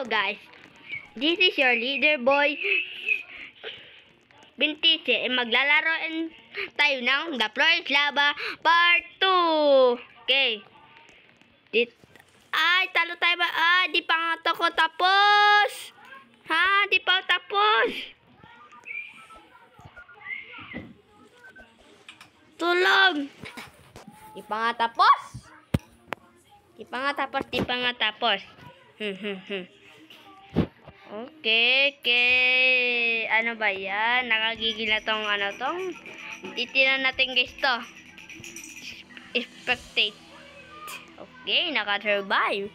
guys, this is your leader boy Bintise. Maglalaro tayo ng The Floor is Lava Part 2. Okay. Ay, talo tayo ba? Ay, di pa nga ako tapos. Ha? Di pa tapos. Tulog. Di pa nga tapos. Di pa nga tapos. Okay. Ano ba yan? Nakagigil na tong titinan natin guys to. Spectate. Okay, naka-survive.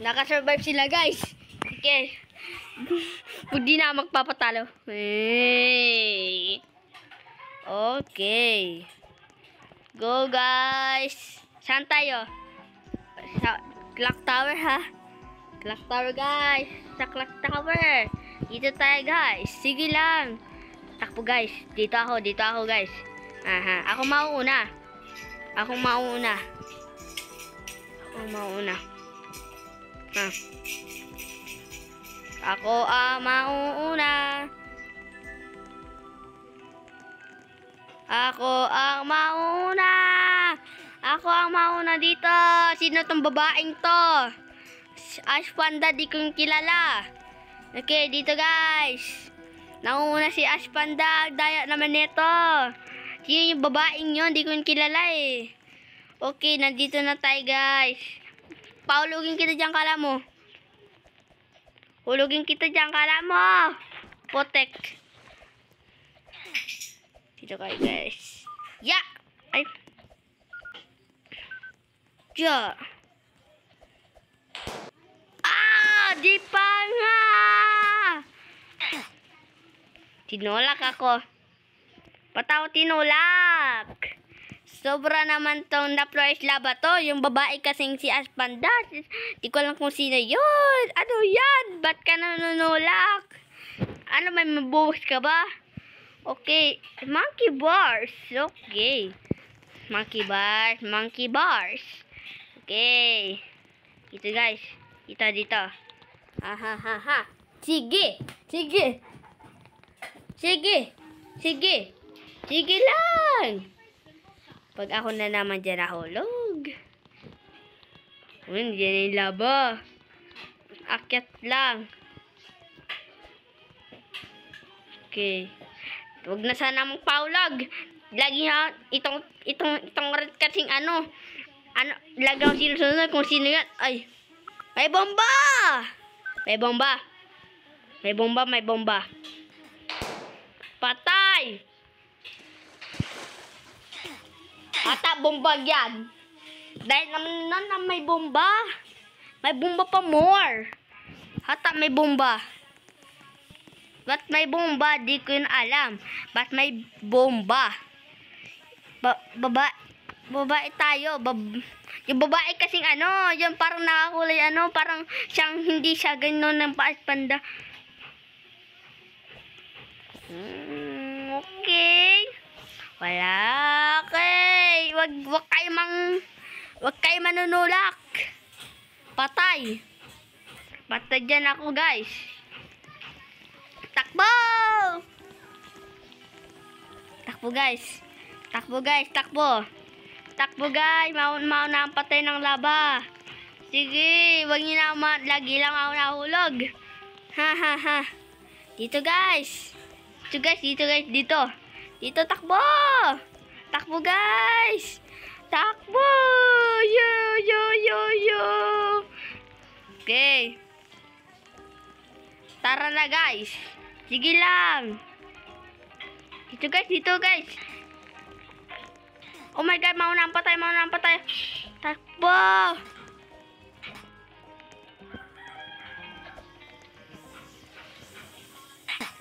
Naka-survive sila guys. Okay. Hindi na magpapatalo. Hey. Okay. Go guys. Saan tayo? Sa Clock Tower ha? Clock Tower guys. Sa Clock Tower. Dito tayo guys. Sige lang. Takbo guys. Dito ako guys. Aha. Ako mauuna. Ha. Ako ang mauuna. Ako ang mauna dito. Sino tong babaeng to? Ash Panda, di ko yung kilala. Okay, dito guys. Nauna si Ash Panda. Daya naman nito. Sino yung babaeng yun? Di ko yung kilala eh. Okay, nandito na tayo guys. Paulugin kita dyan, kala mo. Potek. Dito kayo guys. Ya! Ay. Ja. Di pa nga. Tinulak ako. Pataw tinulak. Sobra naman tong The Floor is Lava to. Yung babae kasing si Ash Panda. Di ko alam kung sino yun. Ano yan? Ba't ka nanunulak? Ano, may mabuhos ka ba? Okay. Monkey bars. Okay. Monkey bars. Okay. Ito guys. Dito. Ha. Sige lang. Pag ako na naman dyan nahulog. Dyan yung laba. Akyat lang. Okay. Huwag na sana magpaulag. Lagi ha, itong red kasing lagi ako sinusunod kung sino yan. Ay. May bomba. Patay. Ata bomba yan. Dahil naman na may bomba. May bomba pa more. Hata may bomba. Ba't may bomba? Di ko yun alam. Ba't may bomba? Babae tayo. Yung babae kasing yung parang nakakulay parang siyang hindi siya ganun ng Ash Panda. Okay. Wala. Okay. Wag kayo manunulak. Patay dyan ako guys. Takbo guys. Mauna ang patay ng laba. Sige, wag niyo na lagi lang ako nahulog. Ha. Dito guys. Dito takbo. Takbo guys. Takbo. Yo. Okay. Tara na guys. Sige lang. Dito guys. Oh my god, mauna ang patay. Takbo.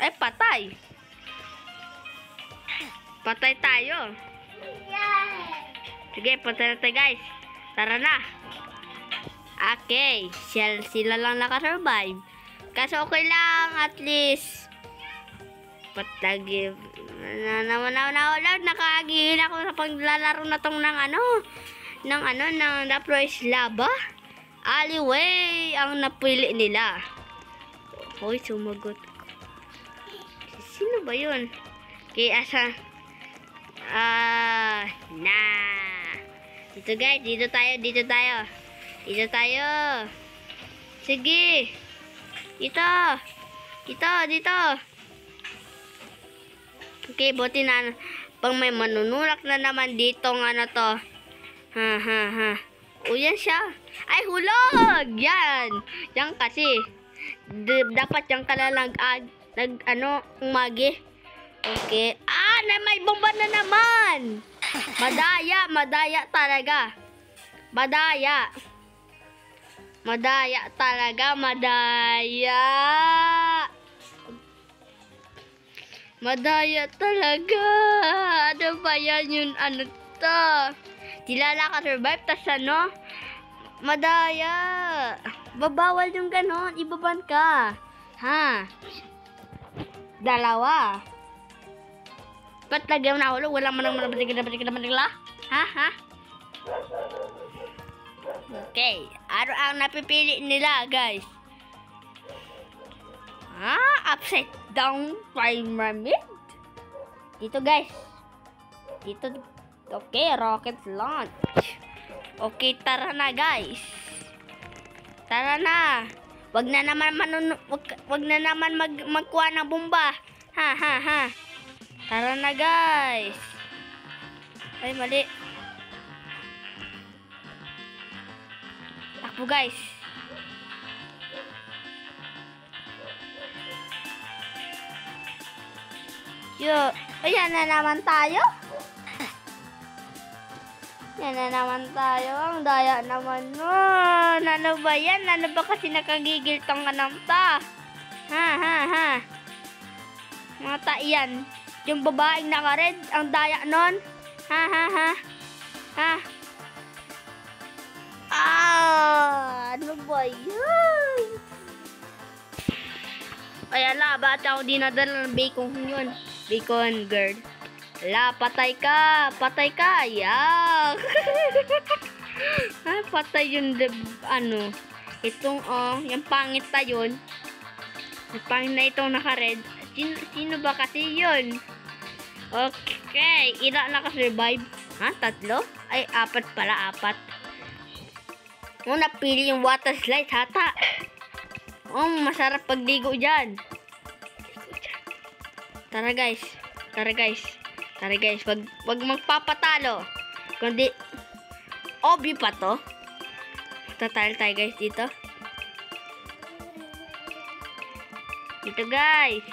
Patay. Patay tayo. Sige, patay na tayo guys. Tara na. Okay, sila lang naka-survive. Kasi okay lang, at least. Patagi. Nakagigil ako sa paglalaro na tong ng The Floor is Lava. Alleyway ang napili nila. Hoy, sumagot. Sino ba yun? Kaya asa? Dito guys, dito tayo. Sige. Dito. Okay, buti na. Pag may manunulak na naman dito ng ano to. O, yan siya. Ay, hulog! Yan. Yan kasi. Dapat yan ka lang umagi. Okay. May bomba na naman. Madaya talaga. Madaya talaga. Ano ba yan yun? Ano to? Dilala ka survive, tas ano? Madaya. Babawal yung ganon. Ibaban ka. Ha? Dalawa. Ba't lagyan na ulo? Wala man ang manila? Ha? Okay. Ano ang napipili nila, guys? Upside down pyramid? Dito, guys. Dito. Okay, rocket launch. Okay, tara na, guys. Tara na. Wag na naman magkuha ng bomba. Ha. Tara na, guys. Ay, mali. Takbo, guys. Ayan na naman tayo. Ang daya naman nun. Ano ba yan? Ano ba kasi nakagigil tong anong ta? Ha. Mata yan. Yung babaeng naka-red, ang daya nun. Ha. Ano ba yan? Ay, ba't ako dinadala ng bacon yun? Bacon girl. Patay ka. Yak. Patay yun. Itong, yung pangit na yun. Yung pangit na itong naka-red. Sino ba kasi yun? Okay. Ila naka-survive. 3? Ay, 4 pala. 4. Napili yung water slide, hata. Masarap pagligo dyan. Tara guys. Wag magpapatalo. Kundi, obi pa to. Tatalo tayo guys dito. Dito guys.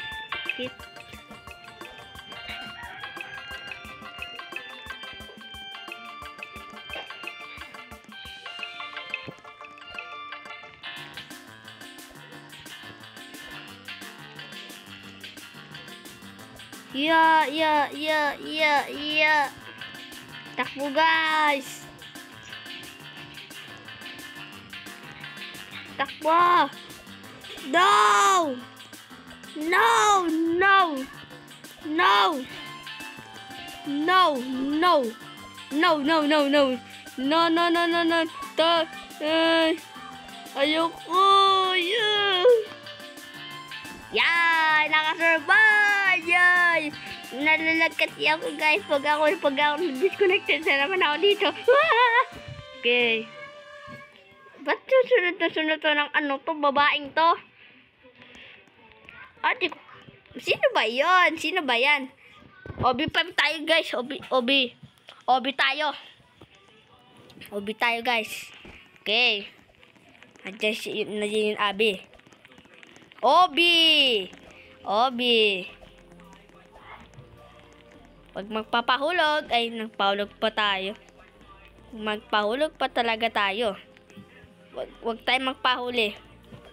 Yeah. Takbo guys. Takbo. No. Ayoko. Yay! Nakasurvive! Yay! Nalalag kasi ako guys pag ako disconnected na naman ako dito. Okay. Ba't sunod to ng to? Babaeng to? Sino ba yan? Obi pa tayo guys. Obi tayo. Obi tayo guys. Okay. Nandiyan yung Abi. Obi. Pag magpapahulog, ay nagpahulog pa tayo. Magpahulog pa talaga tayo. Wag tayo magpahuli.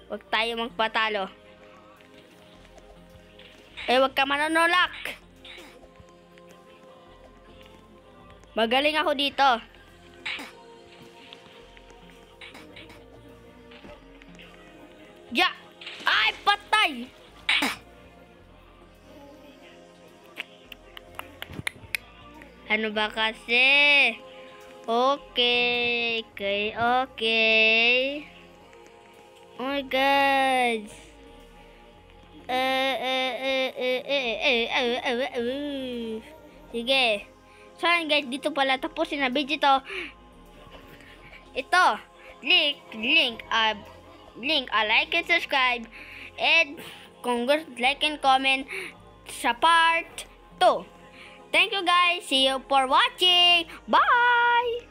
Wag tayo magpatalo. Wag ka manunulak. Magaling ako dito. Ay, patay! Ano ba kasi? Okay. Okay. Oh my God. Sige. So, yun guys, dito pala tapusin na video to. Ito, link, like and subscribe, and kung gusto, like and comment sa part 2. Thank you guys. See you for watching. Bye!